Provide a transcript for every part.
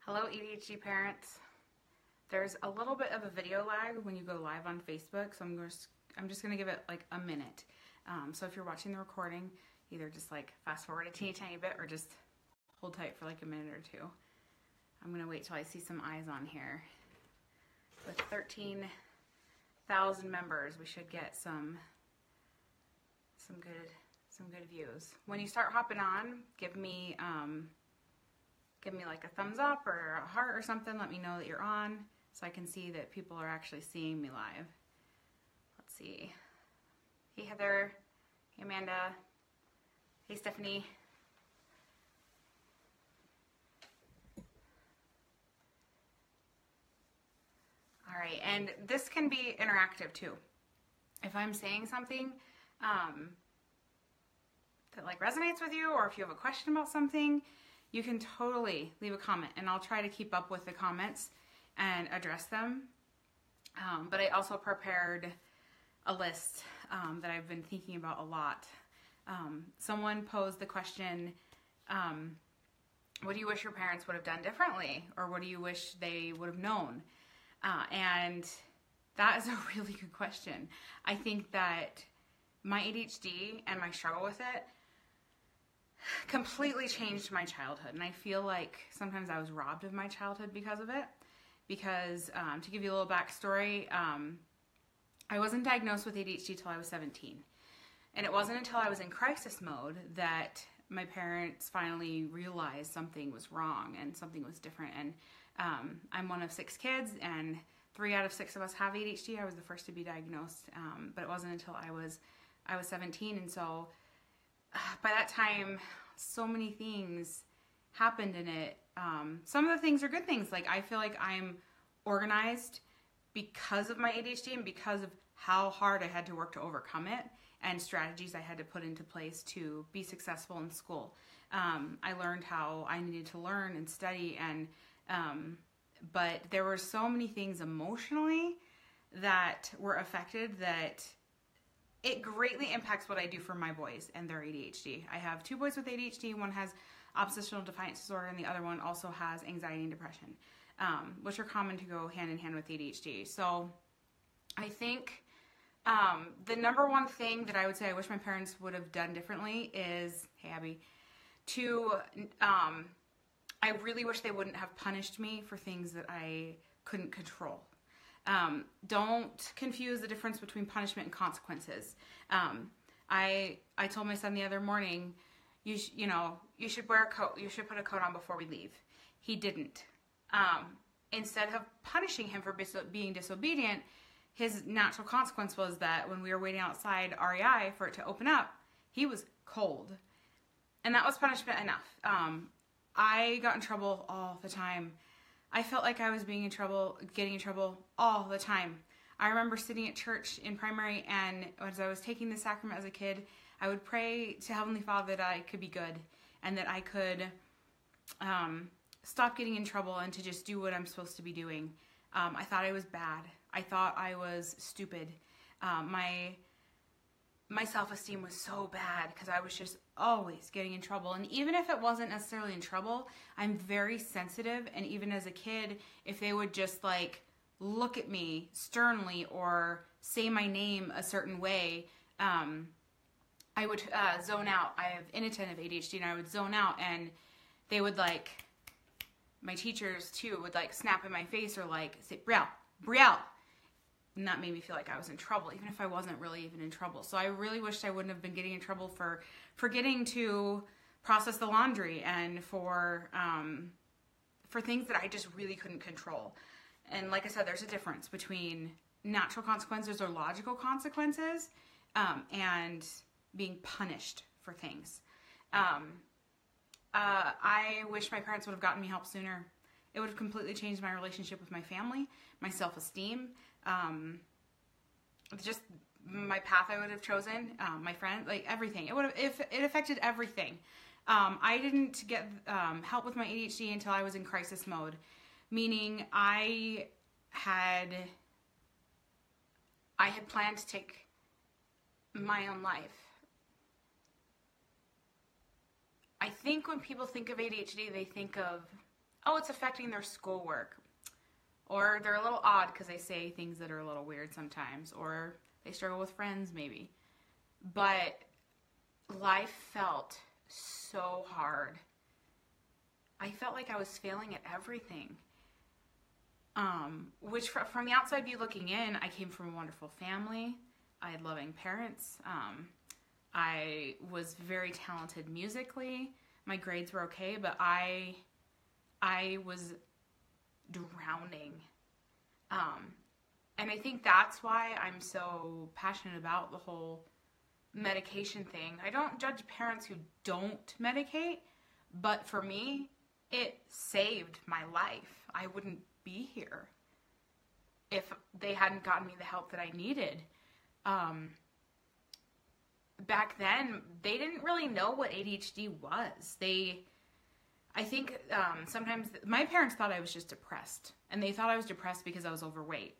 Hello ADHD parents. There's a little bit of a video lag when you go live on Facebook, so I'm just going to give it like a minute. So if you're watching the recording, either just like fast forward a teeny tiny bit or just hold tight for like a minute or two. I'm going to wait till I see some eyes on here. With 13,000 members, we should get some good views. When you start hopping on, give me like a thumbs up or a heart or something. Let me know that you're on so I can see that people are actually seeing me live. Let's see. Hey Heather. Hey Amanda. Hey Stephanie. All right, and this can be interactive too. If I'm saying something that like resonates with you, or if you have a question about something, you can totally leave a comment, and I'll try to keep up with the comments and address them. But I also prepared a list that I've been thinking about a lot. Someone posed the question, what do you wish your parents would have done differently? Or what do you wish they would have known? And that is a really good question. I think that my ADHD and my struggle with it completely changed my childhood, and I feel like sometimes I was robbed of my childhood because of it. Because to give you a little backstory, I wasn't diagnosed with ADHD till I was 17, and it wasn't until I was in crisis mode that my parents finally realized something was wrong and something was different. And I'm one of 6 kids, and 3 out of 6 of us have ADHD. I was the first to be diagnosed, but it wasn't until I was 17, and so by that time, so many things happened in it. Some of the things are good things. Like, I feel like I'm organized because of my ADHD and because of how hard I had to work to overcome it and strategies I had to put into place to be successful in school. I learned how I needed to learn and study, and but there were so many things emotionally that were affected that it greatly impacts what I do for my boys and their ADHD. I have 2 boys with ADHD. One has oppositional defiance disorder, and the other one also has anxiety and depression, which are common to go hand in hand with ADHD. So I think the number one thing that I would say I wish my parents would have done differently is, hey Abby, I really wish they wouldn't have punished me for things that I couldn't control. Don't confuse the difference between punishment and consequences. I told my son the other morning, you should wear a coat. You should put a coat on before we leave. He didn't. Instead of punishing him for being disobedient, his natural consequence was that when we were waiting outside REI for it to open up, he was cold. And that was punishment enough. I got in trouble all the time. I felt like I was getting in trouble all the time. I remember sitting at church in primary, and as I was taking the sacrament as a kid, I would pray to Heavenly Father that I could be good and that I could stop getting in trouble and to just do what I'm supposed to be doing. I thought I was bad. I thought I was stupid. My self-esteem was so bad because I was just always getting in trouble. And even if it wasn't necessarily in trouble, I'm very sensitive. And even as a kid, if they would just like look at me sternly or say my name a certain way, I would zone out. I have inattentive ADHD, and I would zone out, and they would like, my teachers too would like snap in my face or like say, Brielle. And that made me feel like I was in trouble, even if I wasn't really even in trouble. So I really wished I wouldn't have been getting in trouble for forgetting to process the laundry and for things that I just really couldn't control. And like I said, there's a difference between natural consequences or logical consequences and being punished for things. I wish my parents would have gotten me help sooner. It would have completely changed my relationship with my family, my self-esteem, just my path I would have chosen, my friend, like everything. It affected everything. I didn't get help with my ADHD until I was in crisis mode, meaning I had planned to take my own life. I think when people think of ADHD, they think of oh, it's affecting their schoolwork. Or they're a little odd because they say things that are a little weird sometimes. Or they struggle with friends maybe. But life felt so hard. I felt like I was failing at everything. Which from the outside view looking in, I came from a wonderful family. I had loving parents. I was very talented musically. My grades were okay, but I was drowning. And I think that's why I'm so passionate about the whole medication thing. I don't judge parents who don't medicate, but for me, it saved my life. I wouldn't be here if they hadn't gotten me the help that I needed. Back then, they didn't really know what ADHD was. I think sometimes my parents thought I was just depressed, and they thought I was depressed because I was overweight.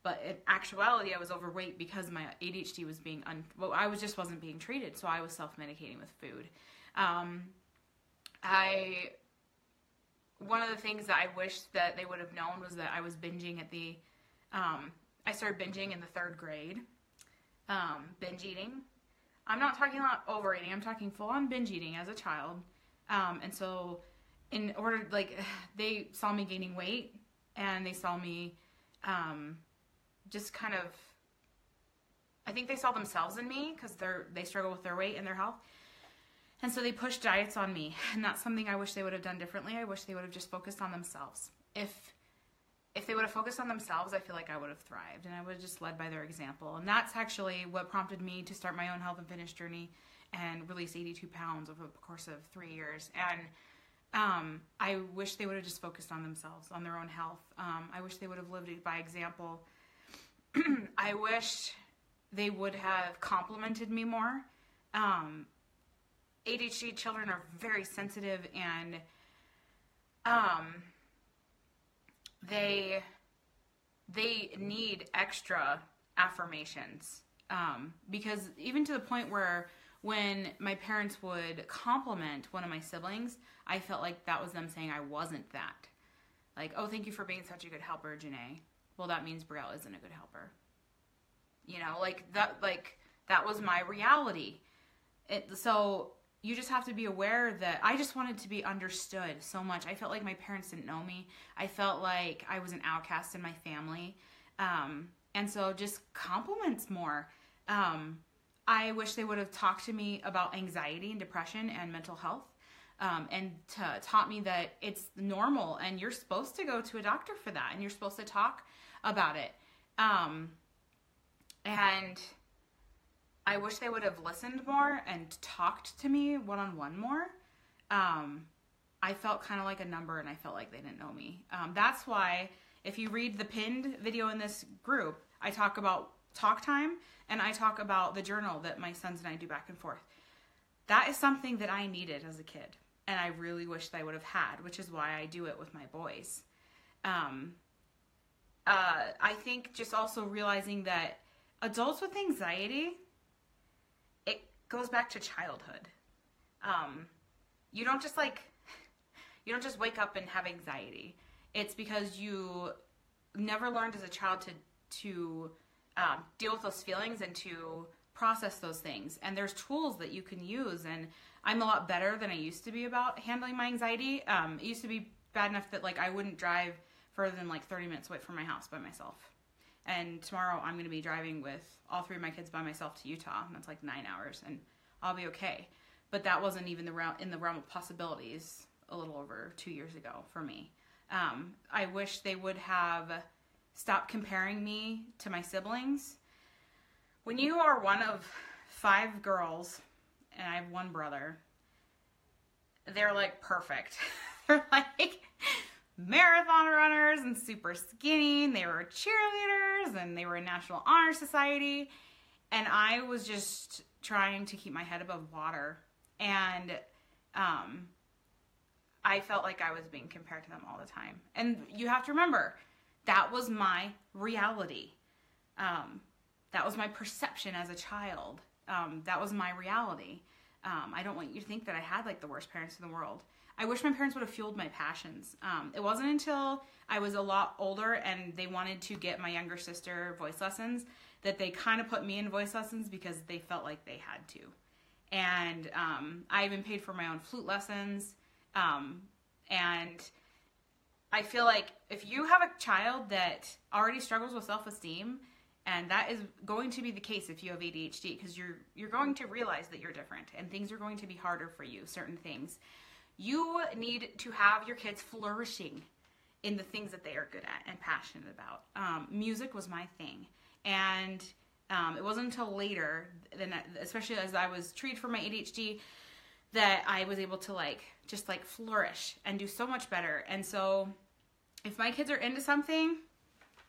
But in actuality, I was overweight because my ADHD was being wasn't being treated, so I was self-medicating with food. One of the things that I wish that they would have known was that I was binging I started binging in the 3rd grade. Binge eating. I'm not talking about overeating. I'm talking full-on binge eating as a child. And so in order, they saw me gaining weight, and they saw me just kind of, I think they saw themselves in me because they struggle with their weight and their health. And so they pushed diets on me, and that's something I wish they would have done differently. I wish they would have just focused on themselves. If they would have focused on themselves, I feel like I would have thrived, and I would have just led by their example. And that's actually what prompted me to start my own health and fitness journey and release 82 pounds over the course of 3 years. And I wish they would have just focused on themselves, on their own health. I wish they would have lived by example. I wish they would have complimented me more. ADHD children are very sensitive, and they need extra affirmations, because even to the point where when my parents would compliment one of my siblings, I felt like that was them saying I wasn't that. Like, oh, thank you for being such a good helper, Janae. Well, that means Brielle isn't a good helper. That was my reality. So you just have to be aware that I just wanted to be understood so much. I felt like my parents didn't know me. I felt like I was an outcast in my family. And so just compliments more. I wish they would have talked to me about anxiety and depression and mental health, and taught me that it's normal and you're supposed to go to a doctor for that and you're supposed to talk about it. And I wish they would have listened more and talked to me one-on-one more. I felt kind of like a number, and I felt like they didn't know me. That's why if you read the pinned video in this group, I talk about talk time, and I talk about the journal that my sons and I do back and forth. That is something that I needed as a kid, and I really wish that I would have had, which is why I do it with my boys. I think just also realizing that adults with anxiety, it goes back to childhood. You don't just wake up and have anxiety. It's because you never learned as a child to deal with those feelings and to process those things. And there's tools that you can use. And I'm a lot better than I used to be about handling my anxiety. It used to be bad enough that I wouldn't drive further than 30 minutes away from my house by myself. And tomorrow I'm going to be driving with all 3 of my kids by myself to Utah. And that's 9 hours, and I'll be okay. But that wasn't even in the realm of possibilities a little over 2 years ago for me. I wish they would have stopped comparing me to my siblings. When you are one of 5 girls, and I have 1 brother, they're perfect. They're marathon runners and super skinny. And they were cheerleaders, and they were in National Honor Society. And I was just trying to keep my head above water. And I felt like I was being compared to them all the time. And you have to remember, that was my reality. That was my perception as a child. That was my reality. I don't want you to think that I had like the worst parents in the world. I wish my parents would have fueled my passions. It wasn't until I was a lot older and they wanted to get my younger sister voice lessons that they kind of put me in voice lessons because they felt like they had to. And I even paid for my own flute lessons. And I feel like if you have a child that already struggles with self-esteem, and that is going to be the case if you have ADHD, because you're going to realize that you're different and things are going to be harder for you, certain things. You need to have your kids flourishing in the things that they are good at and passionate about. Music was my thing. And it wasn't until later, then, especially as I was treated for my ADHD, that I was able to just flourish and do so much better. And so if my kids are into something,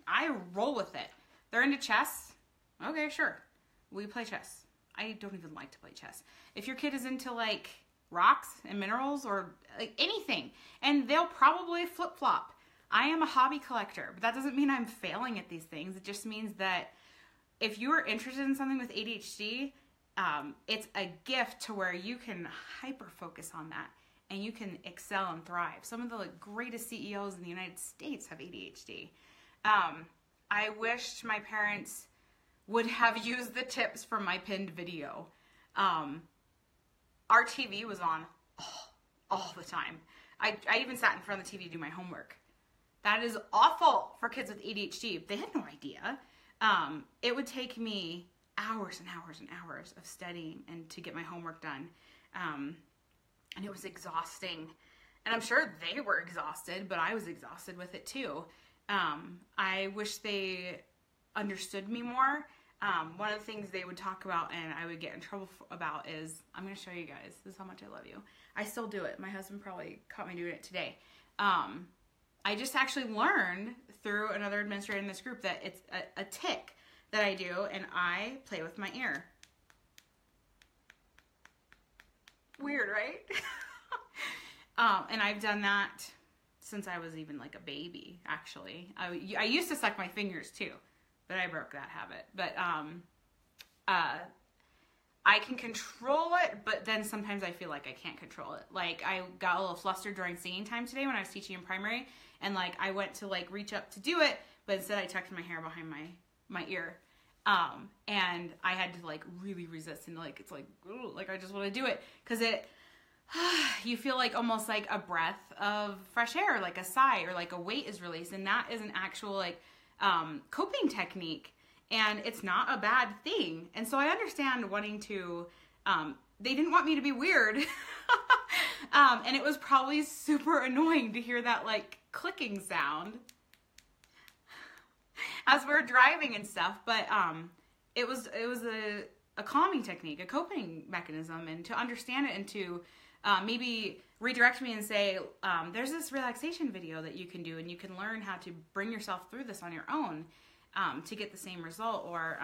I roll with it. They're into chess. Okay, sure. We play chess. I don't even like to play chess. If your kid is into rocks and minerals or anything, and they'll probably flip-flop. I am a hobby collector, but that doesn't mean I'm failing at these things. It just means that if you are interested in something with ADHD, it's a gift to where you can hyper-focus on that and you can excel and thrive. Some of the greatest CEOs in the United States have ADHD. I wished my parents would have used the tips from my pinned video. Our TV was on all the time. I even sat in front of the TV to do my homework. That is awful for kids with ADHD. They had no idea. It would take me hours and hours and hours of studying and to get my homework done. And it was exhausting. And I'm sure they were exhausted, but I was exhausted with it too. I wish they understood me more. One of the things they would talk about and I would get in trouble about is, I'm going to show you guys, this is how much I love you. I still do it. My husband probably caught me doing it today. I just actually learned through another administrator in this group that it's a tick that I do, and I play with my ear. Weird, right? And I've done that since I was even a baby, actually. I used to suck my fingers too, but I broke that habit. But I can control it, but then sometimes I feel like I can't control it. I got a little flustered during singing time today when I was teaching in primary, and I went to reach up to do it, but instead I tucked my hair behind my ear. And I had to really resist, and it's ooh, I just want to do it, because you feel almost a breath of fresh air, a sigh, or a weight is released, and that is an actual coping technique, and it's not a bad thing. And so I understand wanting to, they didn't want me to be weird. And it was probably super annoying to hear that clicking sound as we're driving and stuff, but it was a calming technique, a coping mechanism, and to understand it and to maybe redirect me and say, there's this relaxation video that you can do, and you can learn how to bring yourself through this on your own to get the same result, or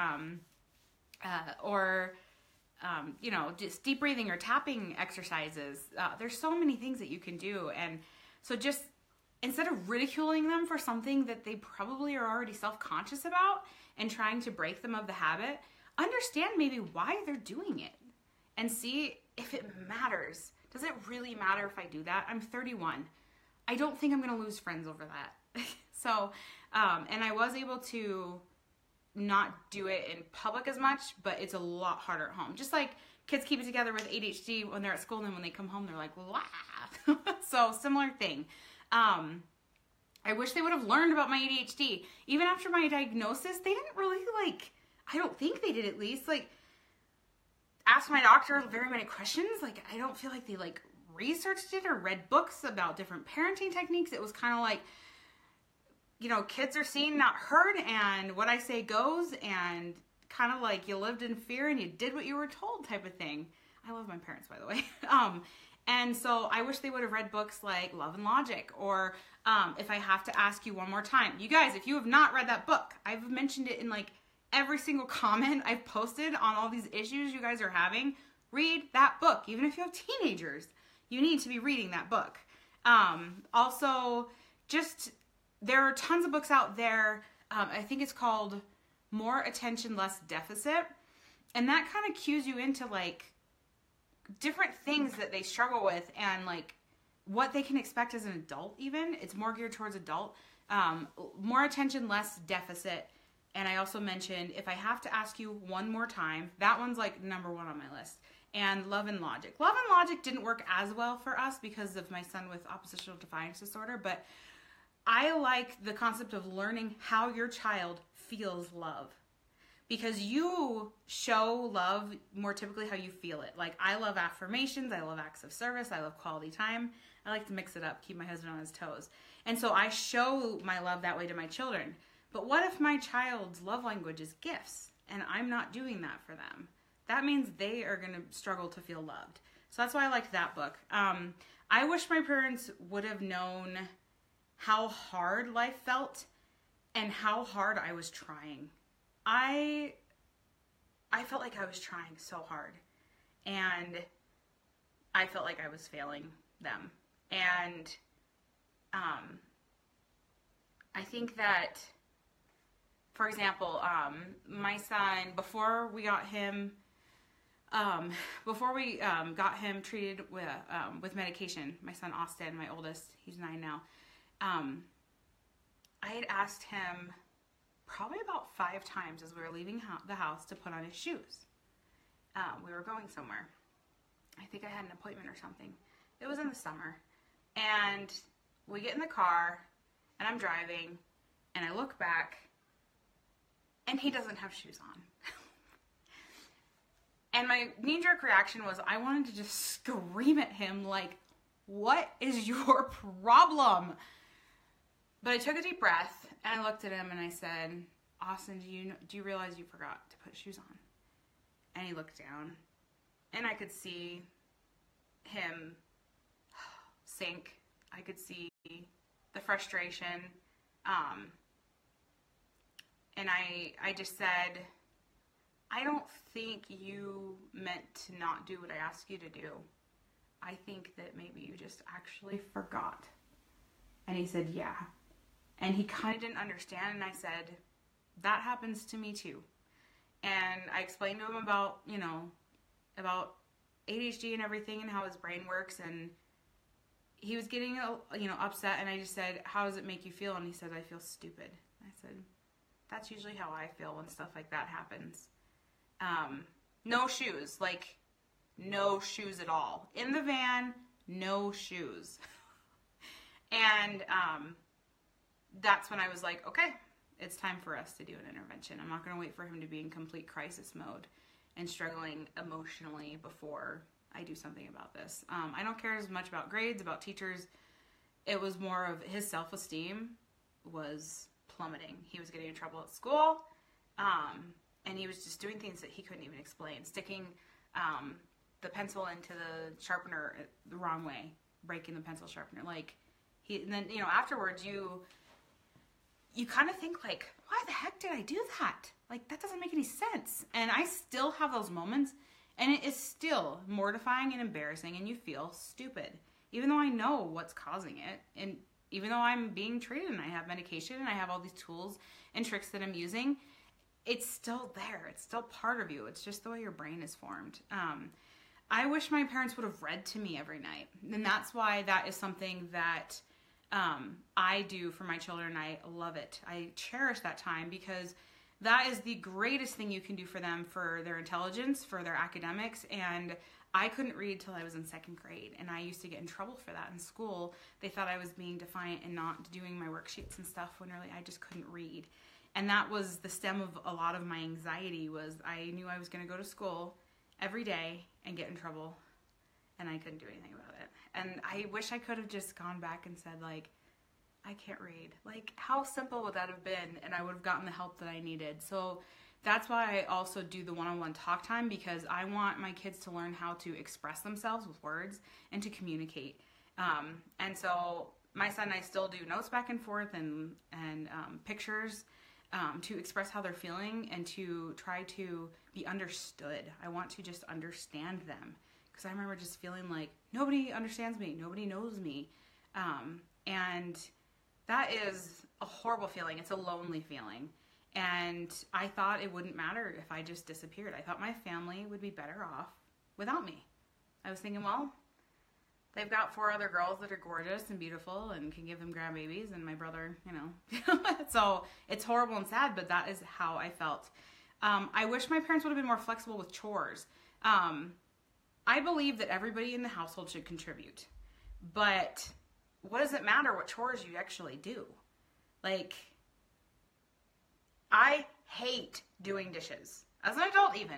just deep breathing or tapping exercises. There's so many things that you can do, and so just instead of ridiculing them for something that they probably are already self-conscious about and trying to break them of the habit, understand maybe why they're doing it and see if it matters. Does it really matter if I do that? I'm 31. I don't think I'm going to lose friends over that. So, and I was able to not do it in public as much, but it's a lot harder at home. Just like kids keep it together with ADHD when they're at school, and then when they come home, they're like, wow. So similar thing. I wish they would have learned about my ADHD. Even after my diagnosis, they didn't really I don't think they did, at least ask my doctor very many questions. I don't feel like they researched it or read books about different parenting techniques. It was kind of kids are seen, not heard, and what I say goes, and kind of you lived in fear and you did what you were told type of thing. I love my parents, by the way. And so I wish they would have read books like Love and Logic, or if I have to ask you one more time, you guys, if you have not read that book, I've mentioned it in every single comment I've posted on all these issues you guys are having. Read that book. Even if you have teenagers, you need to be reading that book. Also, there are tons of books out there. I think it's called More Attention, Less Deficit. And that kind of cues you into different things that they struggle with, and like what they can expect as an adult. Even it's more geared towards adult, more attention, less deficit. And I also mentioned, if I have to ask you one more time, that one's like number one on my list. And love and logic. Love and logic didn't work as well for us because of my son with oppositional defiance disorder, but I like the concept of learning how your child feels love. Because you show love more typically how you feel it. Like, I love affirmations, I love acts of service, I love quality time. I like to mix it up, keep my husband on his toes. And so I show my love that way to my children. But what if my child's love language is gifts and I'm not doing that for them? That means they are going to struggle to feel loved. So that's why I liked that book. I wish my parents would have known how hard life felt and how hard I was trying. I felt like I was trying so hard, and I felt like I was failing them. And I think that, for example, my son, before we got him treated with medication, my son Austin, my oldest, he's 9 now, I had asked him probably about 5 times as we were leaving the house to put on his shoes. We were going somewhere. I think I had an appointment or something. It was in the summer. And we get in the car, and I'm driving, and I look back, and he doesn't have shoes on. And my knee-jerk reaction was I wanted to just scream at him like, what is your problem? But I took a deep breath, and I looked at him, and I said, Austin, do you realize you forgot to put shoes on? And he looked down, and I could see him sink. I could see the frustration. And I just said, I don't think you meant to not do what I asked you to do. I think that maybe you just actually forgot. And he said, yeah. And he kind of didn't understand, and I said, that happens to me too. And I explained to him about ADHD and everything and how his brain works, and he was getting upset, and I just said, how does it make you feel? And he said, I feel stupid. I said, that's usually how I feel when stuff like that happens. No shoes, like no shoes at all. In the van, no shoes. And that's when I was like, okay, it's time for us to do an intervention. I'm not going to wait for him to be in complete crisis mode and struggling emotionally before I do something about this. I don't care as much about grades, about teachers. It was more of his self-esteem was plummeting. He was getting in trouble at school, and he was just doing things that he couldn't even explain. Sticking the pencil into the sharpener the wrong way, breaking the pencil sharpener. And then afterwards you kind of think like, why the heck did I do that? Like, that doesn't make any sense. And I still have those moments, and it is still mortifying and embarrassing, and you feel stupid, even though I know what's causing it, and even though I'm being treated and I have medication and I have all these tools and tricks that I'm using, it's still there. It's still part of you. It's just the way your brain is formed. I wish my parents would have read to me every night, and that's why that is something that I do for my children. I love it. I cherish that time because that is the greatest thing you can do for them, for their intelligence, for their academics. And I couldn't read till I was in 2nd grade, and I used to get in trouble for that in school. They thought I was being defiant and not doing my worksheets and stuff when really I just couldn't read. And that was the stem of a lot of my anxiety. Was I knew I was going to go to school every day and get in trouble, and I couldn't do anything about it. And I wish I could have just gone back and said, like, I can't read. Like, how simple would that have been? And I would have gotten the help that I needed. So that's why I also do the one-on-one talk time, because I want my kids to learn how to express themselves with words and to communicate. And so my son and I still do notes back and forth and pictures to express how they're feeling and to try to be understood. I want to just understand them. Because I remember just feeling like, nobody understands me, nobody knows me. And that is a horrible feeling. It's a lonely feeling. And I thought it wouldn't matter if I just disappeared. I thought my family would be better off without me. I was thinking, well, they've got 4 other girls that are gorgeous and beautiful and can give them grandbabies, and my brother, you know. So it's horrible and sad, but that is how I felt. I wish my parents would have been more flexible with chores. I believe that everybody in the household should contribute. But what does it matter what chores you actually do? Like, I hate doing dishes. As an adult even.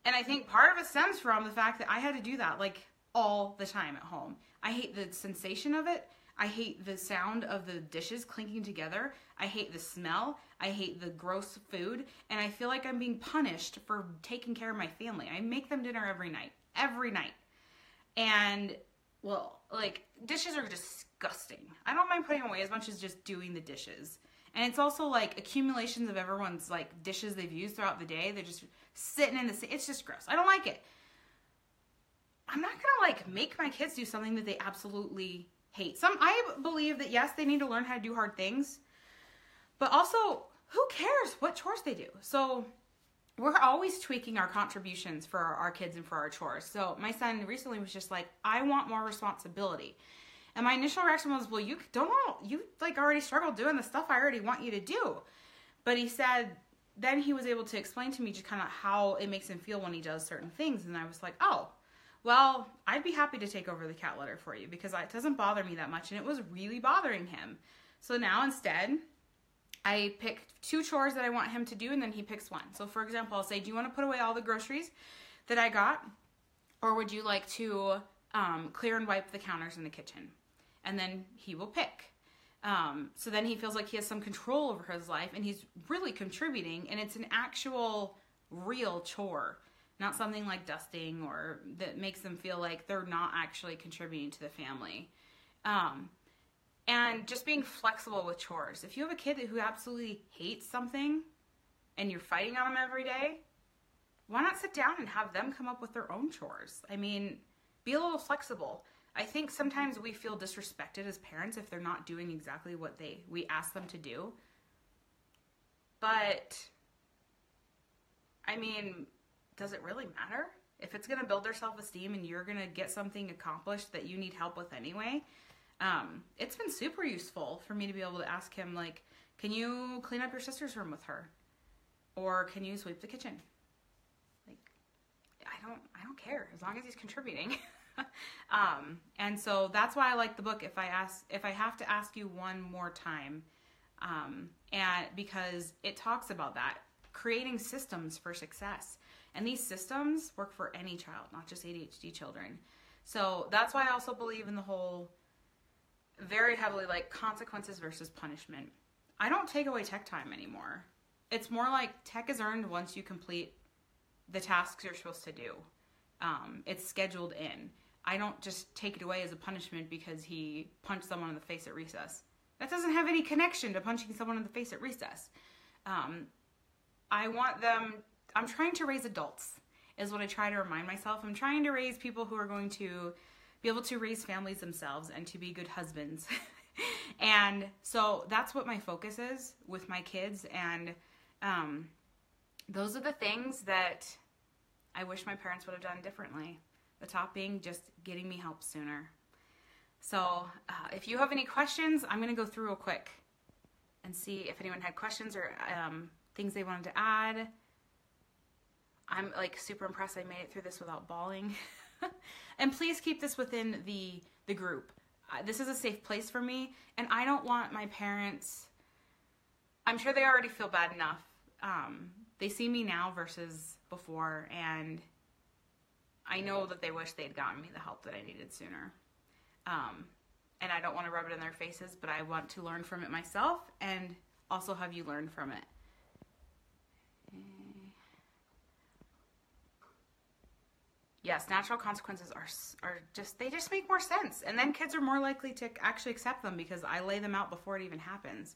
And I think part of it stems from the fact that I had to do that, like, all the time at home. I hate the sensation of it. I hate the sound of the dishes clinking together. I hate the smell. I hate the gross food. And I feel like I'm being punished for taking care of my family. I make them dinner every night. Every night. And, well, like, dishes are disgusting. I don't mind putting them away as much as just doing the dishes. And it's also, like, accumulations of everyone's, like, dishes they've used throughout the day. They're just sitting in the sink. It's just gross. I don't like it. I'm not going to, like, make my kids do something that they absolutely hate. I believe that, yes, they need to learn how to do hard things. But also, who cares what chores they do? So we're always tweaking our contributions for our kids and for our chores. So my son recently was just like, I want more responsibility. And my initial reaction was, well, you like already struggled doing the stuff I already want you to do. But he said, then he was able to explain to me just kind of how it makes him feel when he does certain things. And I was like, oh, well, I'd be happy to take over the cat litter for you because it doesn't bother me that much. And it was really bothering him. So now instead, I pick 2 chores that I want him to do, and then he picks 1. So for example, I'll say, do you want to put away all the groceries that I got? Or would you like to clear and wipe the counters in the kitchen? And then he will pick. So then he feels like he has some control over his life, and he's really contributing, and it's an actual real chore, not something like dusting or that makes them feel like they're not actually contributing to the family. And just being flexible with chores. If you have a kid who absolutely hates something and you're fighting on them every day, why not sit down and have them come up with their own chores? I mean, be a little flexible. I think sometimes we feel disrespected as parents if they're not doing exactly what we ask them to do. But, I mean, does it really matter? If it's going to build their self-esteem and you're going to get something accomplished that you need help with anyway, it's been super useful for me to be able to ask him, like, can you clean up your sister's room with her? Or can you sweep the kitchen? Like, I don't care as long as he's contributing. And so that's why I like the book. If I have to ask you one more time, and because it talks about that, creating systems for success. And these systems work for any child, not just ADHD children. So that's why I also believe in the whole very heavily like consequences versus punishment. I don't take away tech time anymore. It's more like tech is earned once you complete the tasks you're supposed to do. It's scheduled in. I don't just take it away as a punishment because he punched someone in the face at recess. That doesn't have any connection to punching someone in the face at recess. I'm trying to raise adults, is what I try to remind myself. I'm trying to raise people who are going to be able to raise families themselves and to be good husbands. And so that's what my focus is with my kids. And those are the things that I wish my parents would have done differently. The top being just getting me help sooner. So if you have any questions, I'm going to go through real quick and see if anyone had questions or things they wanted to add. I'm like super impressed I made it through this without bawling. And please keep this within the group. This is a safe place for me, and I don't want my parents, I'm sure they already feel bad enough. They see me now versus before, and I know that they wish they'd gotten me the help that I needed sooner. And I don't want to rub it in their faces, but I want to learn from it myself and also have you learn from it. Yes, natural consequences are just, they just make more sense. And then kids are more likely to actually accept them because I lay them out before it even happens.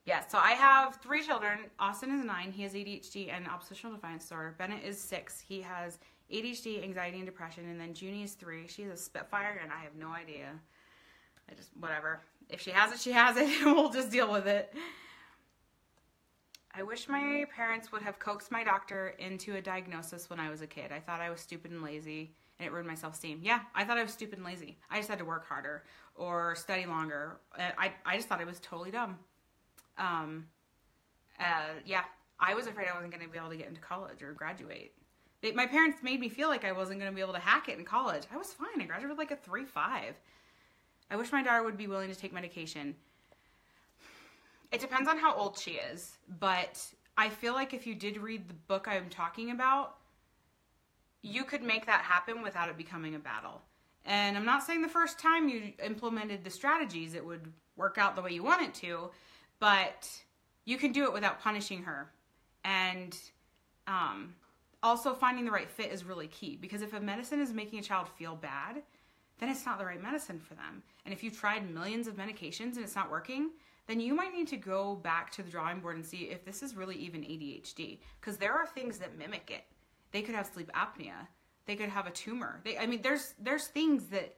Yes, so I have 3 children. Austin is 9. He has ADHD and oppositional defiance disorder. Bennett is 6. He has ADHD, anxiety, and depression. And then Junie is 3. She's a Spitfire, and I have no idea. Whatever. If she has it, she has it. We'll just deal with it. I wish my parents would have coaxed my doctor into a diagnosis when I was a kid. I thought I was stupid and lazy, and it ruined my self-esteem. Yeah, I thought I was stupid and lazy. I just had to work harder or study longer. I just thought I was totally dumb. Yeah, I was afraid I wasn't going to be able to get into college or graduate. My parents made me feel like I wasn't going to be able to hack it in college. I was fine. I graduated with like a 3.5. I wish my daughter would be willing to take medication. It depends on how old she is, but I feel like if you did read the book I'm talking about, you could make that happen without it becoming a battle. And I'm not saying the first time you implemented the strategies it would work out the way you want it to, but you can do it without punishing her. And also finding the right fit is really key, because if a medicine is making a child feel bad, then it's not the right medicine for them. And if you've tried millions of medications and it's not working, then you might need to go back to the drawing board and see if this is really even ADHD, because there are things that mimic it. They could have sleep apnea. They could have a tumor. There's things that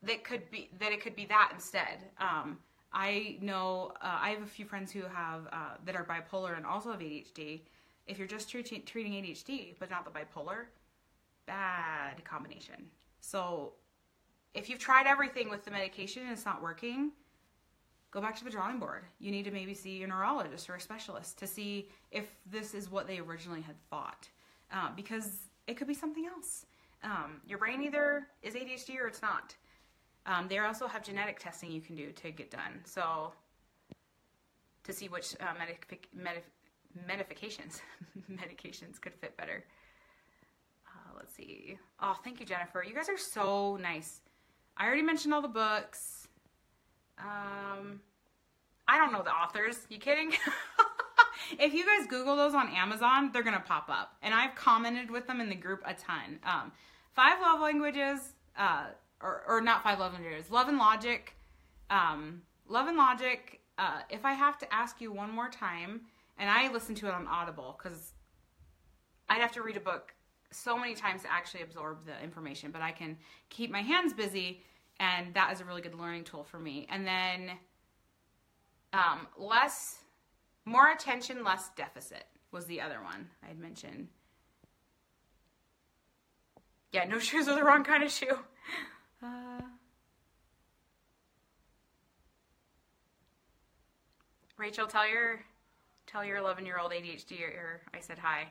it could be that instead. I know I have a few friends who have that are bipolar and also have ADHD. If you're just treating ADHD but not the bipolar, bad combination. So if you've tried everything with the medication and it's not working, go back to the drawing board. You need to maybe see a neurologist or a specialist to see if this is what they originally had thought, because it could be something else. Your brain either is ADHD or it's not. They also have genetic testing you can do to get done, so to see which medications could fit better. Let's see. Oh, thank you, Jennifer. You guys are so nice. I already mentioned all the books. I don't know the authors. You kidding? If you guys Google those on Amazon, they're going to pop up. And I've commented with them in the group a ton. 5 Love Languages, or not 5 Love Languages, Love and Logic. Love and Logic, if I have to ask you one more time, and I listen to it on Audible, because I'd have to read a book so many times to actually absorb the information, but I can keep my hands busy, and that is a really good learning tool for me. And then more attention, less deficit was the other one I had mentioned. Yeah, no shoes are the wrong kind of shoe. Rachel, tell your 11-year-old ADHD I said hi.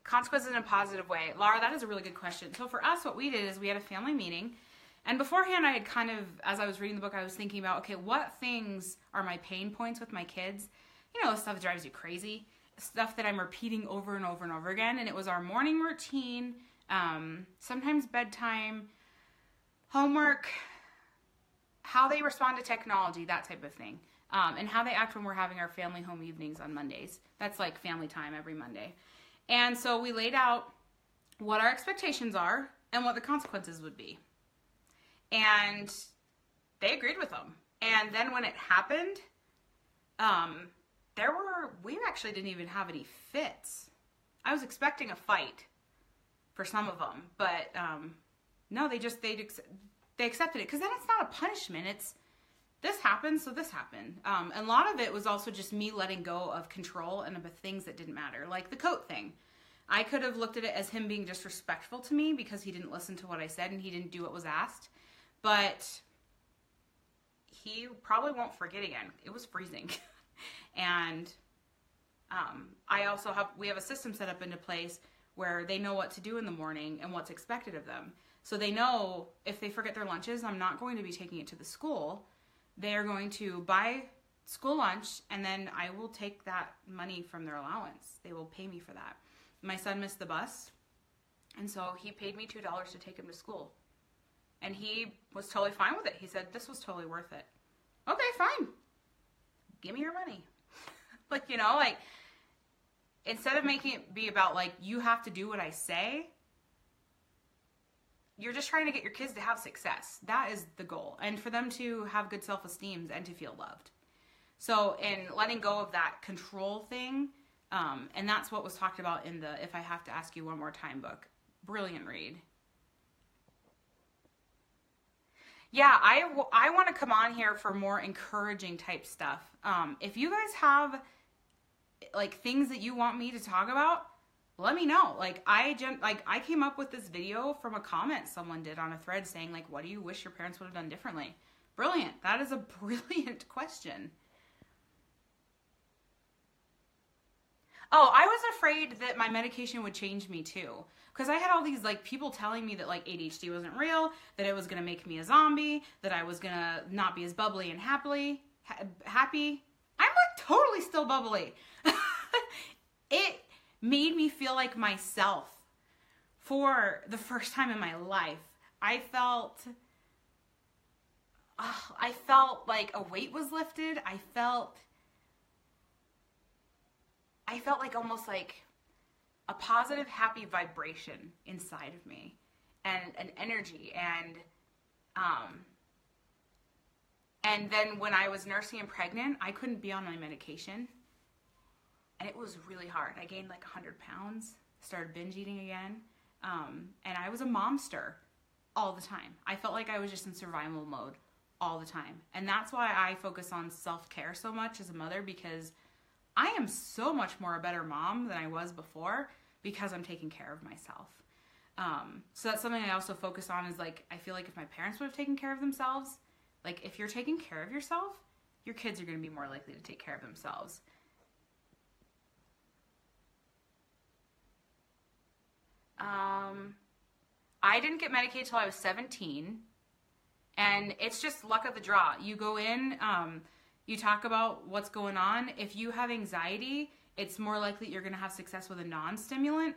Consequences in a positive way. Laura, that is a really good question. So for us, what we did is we had a family meeting. And beforehand, I had kind of, as I was reading the book, I was thinking about, okay, what things are my pain points with my kids? You know, stuff that drives you crazy. Stuff that I'm repeating over and over and over again. And it was our morning routine, sometimes bedtime, homework, how they respond to technology, that type of thing. And how they act when we're having our family home evenings on Mondays. That's like family time every Monday. And so we laid out what our expectations are and what the consequences would be. And they agreed with them. And then when it happened, we actually didn't even have any fits. I was expecting a fight for some of them, but no, they accepted it, because then it's not a punishment. It's this happened, so this happened. And a lot of it was also just me letting go of control and of the things that didn't matter, like the coat thing. I could have looked at it as him being disrespectful to me because he didn't listen to what I said and he didn't do what was asked. But he probably won't forget again. It was freezing. And we have a system set up into place where they know what to do in the morning and what's expected of them. So they know if they forget their lunches, I'm not going to be taking it to the school. They're going to buy school lunch, and then I will take that money from their allowance. They will pay me for that. My son missed the bus, and so he paid me $2 to take him to school. And he was totally fine with it. He said, this was totally worth it. Okay, fine. Give me your money. Instead of making it be about, you have to do what I say, you're just trying to get your kids to have success. That is the goal. And for them to have good self-esteem and to feel loved. So in letting go of that control thing, and that's what was talked about in the If I Have to Ask You One More Time book. Brilliant read. Yeah, I want to come on here for more encouraging type stuff. If you guys have like things that you want me to talk about, let me know. Like I came up with this video from a comment someone did on a thread saying like, what do you wish your parents would have done differently? Brilliant. That is a brilliant question. Oh, I was afraid that my medication would change me too. Because I had all these like people telling me that like ADHD wasn't real, that it was going to make me a zombie, that I was going to not be as bubbly and happy. I'm like totally still bubbly. It made me feel like myself for the first time in my life. I felt like a weight was lifted. I felt like almost like a positive, happy vibration inside of me, and an energy, and then when I was nursing and pregnant, I couldn't be on my medication, and it was really hard. I gained like 100 pounds, started binge eating again, and I was a momster all the time. I felt like I was just in survival mode all the time, and that's why I focus on self-care so much as a mother, because I am so much more a better mom than I was before because I'm taking care of myself. So that's something I also focus on is like, I feel like if my parents would have taken care of themselves, like if you're taking care of yourself, your kids are going to be more likely to take care of themselves. I didn't get medicated till I was 17, and it's just luck of the draw. You go in, you talk about what's going on. If you have anxiety, it's more likely you're going to have success with a non-stimulant,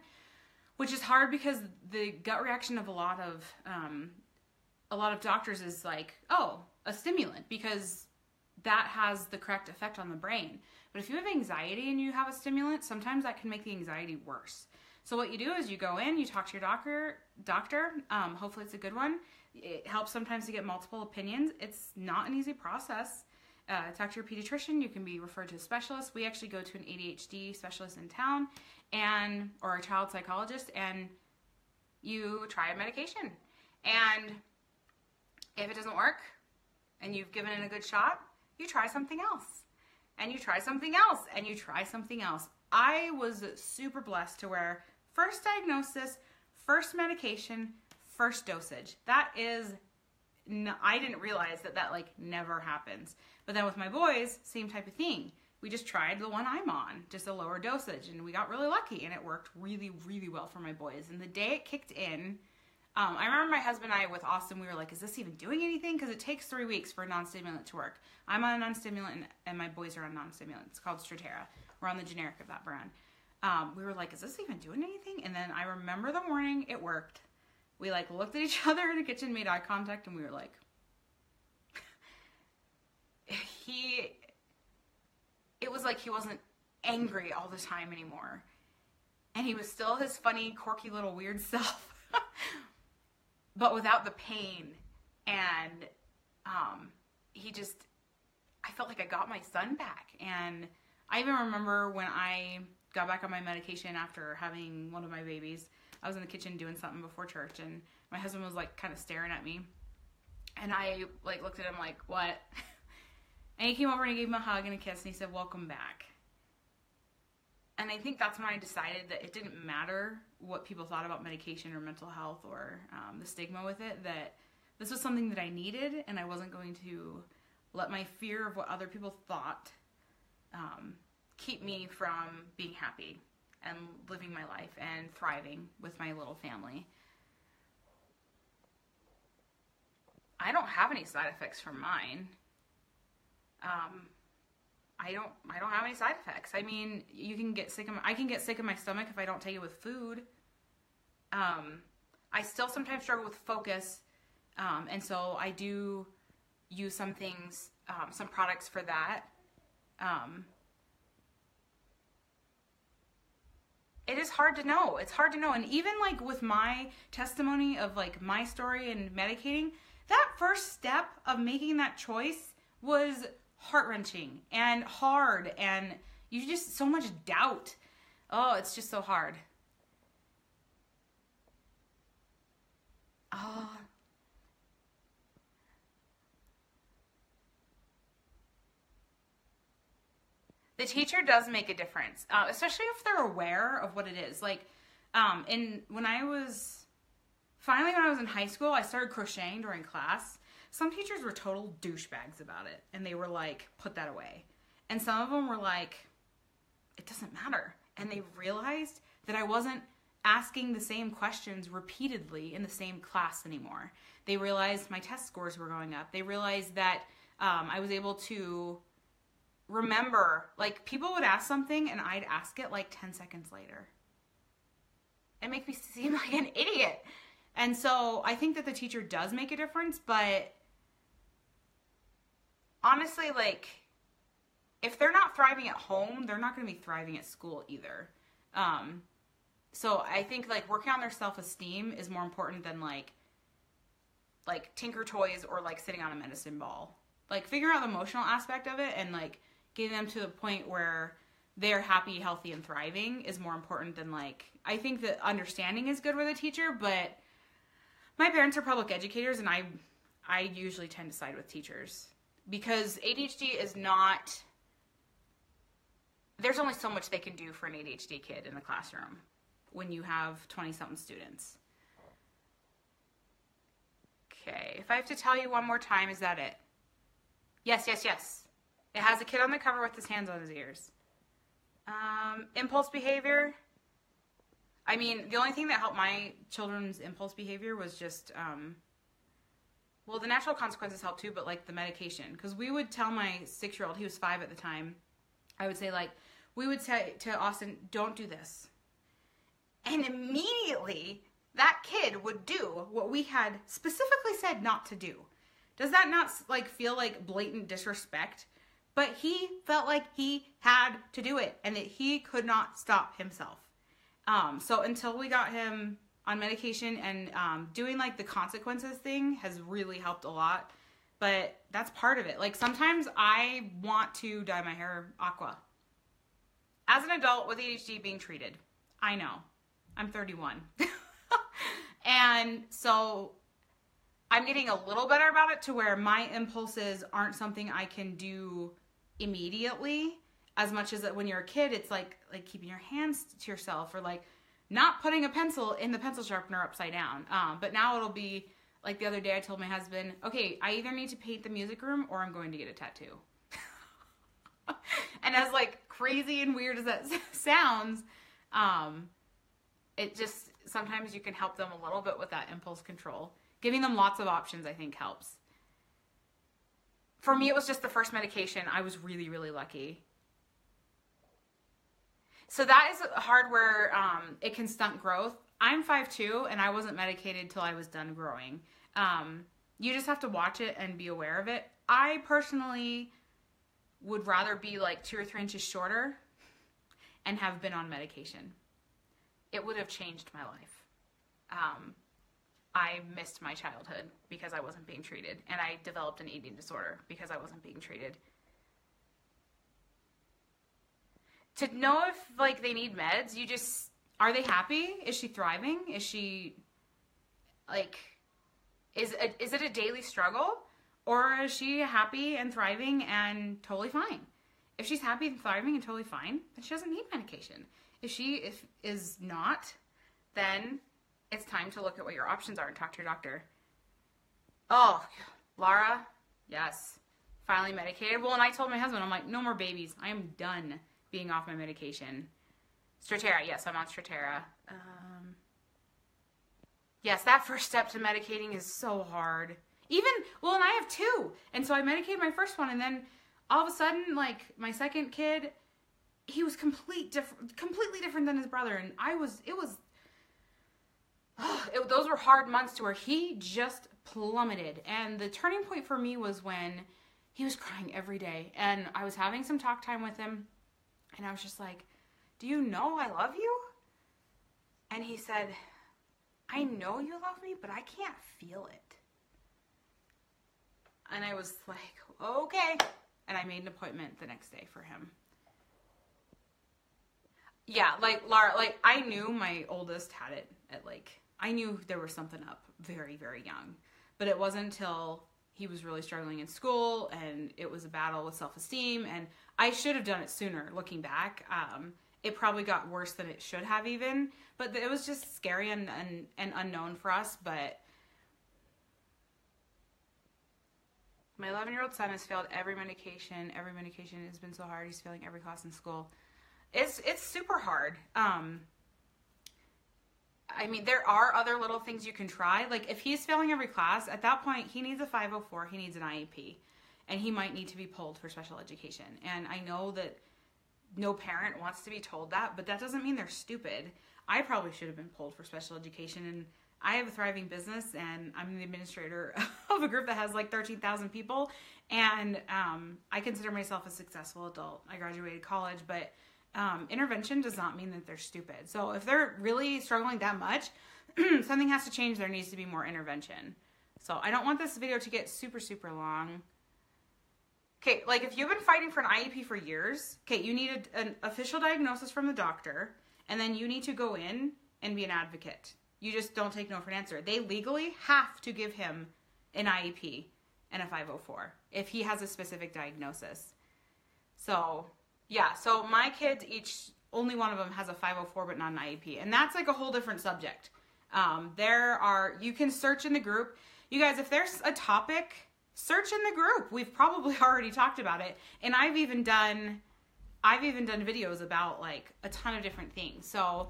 which is hard because the gut reaction of a lot of doctors is like, oh, a stimulant, because that has the correct effect on the brain. But if you have anxiety and you have a stimulant, sometimes that can make the anxiety worse. So what you do is you go in, you talk to your doctor. Hopefully it's a good one. It helps sometimes to get multiple opinions. It's not an easy process. Talk to your pediatrician. You can be referred to a specialist. We actually go to an ADHD specialist in town, or a child psychologist, and you try a medication. And if it doesn't work and you've given it a good shot, you try something else. And you try something else. And you try something else. I was super blessed to where first diagnosis, first medication, first dosage. That is, I didn't realize that like never happens. But then with my boys, same type of thing. We just tried the one I'm on, just a lower dosage, and we got really lucky, and it worked really, really well for my boys. And the day it kicked in, I remember my husband and I with Austin, we were like, is this even doing anything? Because it takes 3 weeks for a non-stimulant to work. I'm on a non-stimulant, and my boys are on non-stimulant. It's called Strattera. We're on the generic of that brand. We were like, is this even doing anything? And then I remember the morning it worked. We like looked at each other in the kitchen, made eye contact, and we were like, it was like he wasn't angry all the time anymore. And he was still his funny, quirky little weird self, but without the pain. And I felt like I got my son back. And I even remember when I got back on my medication after having one of my babies, I was in the kitchen doing something before church, and my husband was like kind of staring at me. And I like looked at him like, what? And he came over and he gave him a hug and a kiss, and he said, welcome back. And I think that's when I decided that it didn't matter what people thought about medication or mental health or the stigma with it, that this was something that I needed, and I wasn't going to let my fear of what other people thought keep me from being happy and living my life and thriving with my little family. I don't have any side effects from mine. I don't have any side effects. I mean, I can get sick of my stomach if I don't take it with food. I still sometimes struggle with focus. And so I do use some things, some products for that. It is hard to know. It's hard to know. And even like with my testimony of like my story and medicating, that first step of making that choice was heart-wrenching and hard, and you just so much doubt. Oh, it's just so hard. Oh, The teacher does make a difference, especially if they're aware of what it is. Like, when I was in high school, I started crocheting during class. Some teachers were total douchebags about it, and they were like, put that away. And some of them were like, it doesn't matter. And they realized that I wasn't asking the same questions repeatedly in the same class anymore. They realized my test scores were going up. They realized that I was able to remember, like, people would ask something and I'd ask it like 10 seconds later. It makes me seem like an idiot. And so I think that the teacher does make a difference, but honestly, like, if they're not thriving at home, they're not going to be thriving at school either. So I think, like, working on their self-esteem is more important than like tinker toys or like sitting on a medicine ball. Like, figure out the emotional aspect of it and like getting them to the point where they're happy, healthy, and thriving is more important than, like, I think that understanding is good with a teacher, but my parents are public educators, and I usually tend to side with teachers because ADHD is not, there's only so much they can do for an ADHD kid in the classroom when you have 20-something students. Okay, if I have to tell you one more time, is that it? Yes, yes, yes. It has a kid on the cover with his hands on his ears. Impulse behavior. I mean, the only thing that helped my children's impulse behavior was just, well, the natural consequences helped too, but like the medication. Because we would tell my 6-year-old, he was 5 at the time, I would say, like, we would say to Austin, don't do this. And immediately that kid would do what we had specifically said not to do. Does that not like feel like blatant disrespect? But he felt like he had to do it and that he could not stop himself. So until we got him on medication and doing like the consequences thing has really helped a lot. But that's part of it. Like, sometimes I want to dye my hair aqua. As an adult with ADHD being treated, I know. I'm 31. And so I'm getting a little better about it to where my impulses aren't something I can do immediately, as much as that when you're a kid, it's like keeping your hands to yourself, or like not putting a pencil in the pencil sharpener upside down. But now it'll be like the other day I told my husband, okay, I either need to paint the music room or I'm going to get a tattoo. And as like crazy and weird as that sounds, it just, sometimes you can help them a little bit with that impulse control. Giving them lots of options, I think, helps. For me, it was just the first medication. I was really, really lucky. So that is hard where it can stunt growth. I'm 5'2", and I wasn't medicated till I was done growing. You just have to watch it and be aware of it. I personally would rather be like 2 or 3 inches shorter and have been on medication. It would have changed my life. I missed my childhood because I wasn't being treated, and I developed an eating disorder because I wasn't being treated. To know if like they need meds, you just, are they happy? Is she thriving? Is she like, is it a daily struggle, or is she happy and thriving and totally fine? If she's happy and thriving and totally fine, then she doesn't need medication. If she is not, then it's time to look at what your options are and talk to your doctor. Oh, Laura, yes, finally medicated. Well, and I told my husband, I'm like, no more babies. I am done being off my medication. Strattera, yes, I'm on Strattera. Yes, that first step to medicating is so hard. Even, well, and I have 2. And so I medicated my first one, and then all of a sudden, like, my second kid, he was completely different than his brother. And those were hard months to where he just plummeted. And the turning point for me was when he was crying every day. And I was having some talk time with him. And I was just like, do you know I love you? And he said, I know you love me, but I can't feel it. And I was like, okay. And I made an appointment the next day for him. Yeah, like, Laura, like, I knew my oldest had it at, like, I knew there was something up very, very young. But it wasn't until he was really struggling in school, and it was a battle with self-esteem, and I should have done it sooner, looking back. It probably got worse than it should have even, but it was just scary and unknown for us. But my 11-year-old son has failed every medication. Every medication has been so hard. He's failing every class in school. It's super hard. I mean, there are other little things you can try. Like, if he's failing every class, at that point, he needs a 504, he needs an IEP, and he might need to be pulled for special education. And I know that no parent wants to be told that, but that doesn't mean they're stupid. I probably should have been pulled for special education, and I have a thriving business, and I'm the administrator of a group that has like 13,000 people, and I consider myself a successful adult. I graduated college, but intervention does not mean that they're stupid. So if they're really struggling that much, something has to change. There needs to be more intervention. So I don't want this video to get super, super long. Okay, like if you've been fighting for an IEP for years, okay, you need an official diagnosis from the doctor, and then you need to go in and be an advocate. You just don't take no for an answer. They legally have to give him an IEP and a 504 if he has a specific diagnosis. So yeah, so my kids only one of them has a 504 but not an IEP. And that's like a whole different subject. You can search in the group. You guys, if there's a topic, search in the group. We've probably already talked about it. And I've even done videos about like a ton of different things. So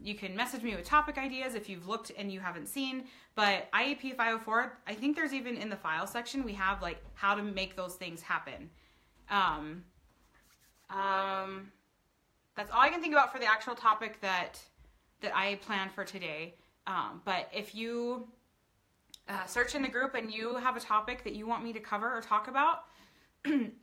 you can message me with topic ideas if you've looked and you haven't seen. But IEP 504, I think there's even in the file section, we have like how to make those things happen. That's all I can think about for the actual topic that I planned for today. But if you search in the group and you have a topic that you want me to cover or talk about,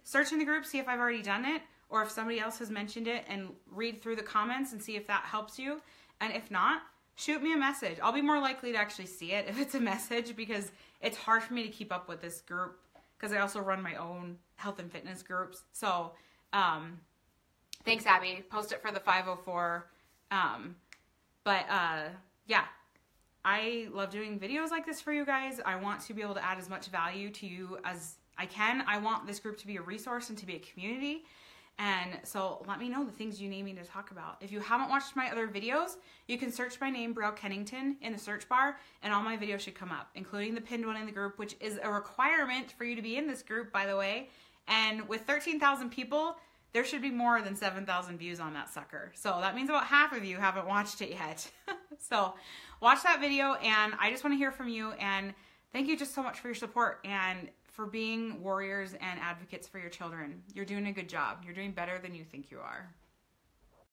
search in the group, see if I've already done it, or if somebody else has mentioned it, and read through the comments and see if that helps you. And if not, shoot me a message. I'll be more likely to actually see it if it's a message, because it's hard for me to keep up with this group, because I also run my own health and fitness groups. So thanks, Abby. Post it for the 504. Yeah, I love doing videos like this for you guys. I want to be able to add as much value to you as I can. I want this group to be a resource and to be a community. And so let me know the things you need me to talk about. If you haven't watched my other videos, you can search my name, Brielle Kennington, in the search bar, and all my videos should come up, including the pinned one in the group, which is a requirement for you to be in this group, by the way. And with 13,000 people, there should be more than 7,000 views on that sucker. So that means about half of you haven't watched it yet. So watch that video, and I just want to hear from you. And thank you just so much for your support and for being warriors and advocates for your children. You're doing a good job. You're doing better than you think you are.